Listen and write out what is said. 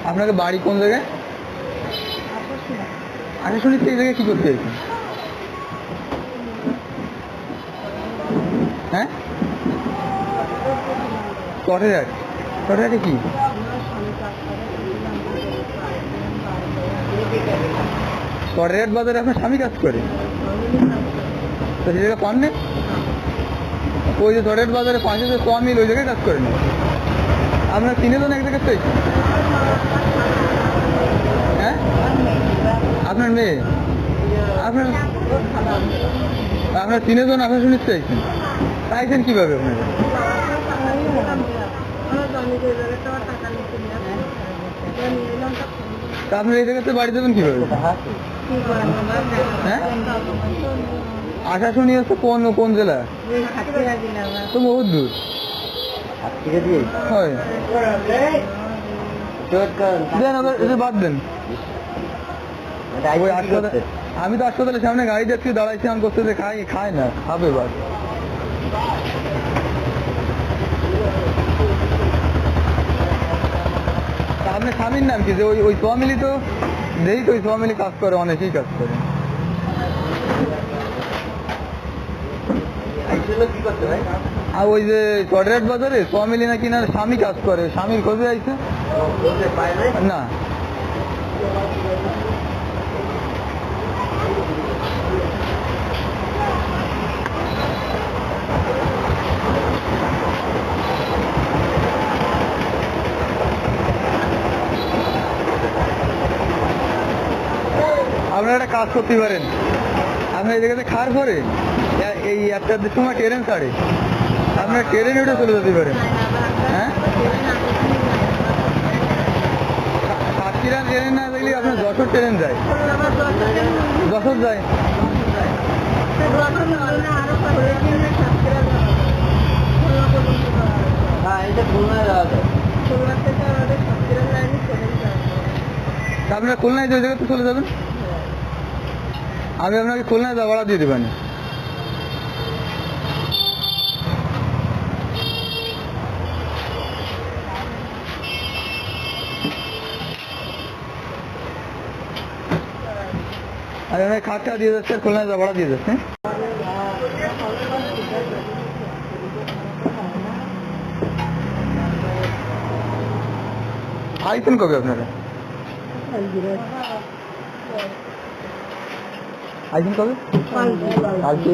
আপনাকে বাড়ি কোন জায়গায়? আচ্ছা শুনি এই জায়গায় কি করতে চাইছেন? হ্যাঁ চটেরহাট। চটেরহাটে কি? চটেরহাট বাজারে আপনার স্বামী কাজ করে, তো সেই জায়গায় পান না? ওই যে চটেরহাট বাজারে পাশে যে মিল ওই জায়গায় কাজ করে না? আপনার তিনজন এক জায়গায় চাইছেন? হ্যাঁ আপনার মেয়ে, আপনার আপনার তিনজন আপনার শুনে চাইছেন, চাইছেন কিভাবে আপনারা? তা আপনার এই জায়গাতে বাড়ি দেবেন কিভাবে? হ্যাঁ আশাশুনি হচ্ছে কোন কোন জেলা? তো বহুত দূর হয়। দেন ওদের বাদ দেন। ওই হাসপাতাল, আমি তো হাসপাতালের সামনে গাড়ি যাচ্ছি, দাঁড়াইছি, আমি করতে যে খায় না, খাবে বাদ। আপনার স্বামীর নাম কি? যে ওই ওই ফ্যামিলি তো দেখি তো ওই ফ্যামিলি কাজ করে, অনেকেই কাজ করে। আর ওই যে চটেরহাট বাজারে ফ্যামিলি নাকি না স্বামী কাজ করে, স্বামীর খোঁজে আইছে না। আপনারা একটা কাজ করতে পারেন, আপনার এই জায়গাতে খাওয়ার পরে এই একটার সময় ট্রেন ছাড়ে, আপনার ট্রেনে উঠে চলে যেতে পারেন। হ্যাঁ সাতক্ষীরা ট্রেন না দেখলে আপনার যশোর ট্রেন যায়, যশোর যায়। আপনারা খুলনায় যে জায়গাতে চলে যাবেন, আমি আপনাকে খুলনায় ভাড়া দিয়ে দেবেন। আর আপনাকে খাটটা দিয়ে যাচ্ছে, খুলনায় ভাড়া দিয়ে যাচ্ছে। আইছেন কবে আপনারা? আইছেন কবে? কালকে।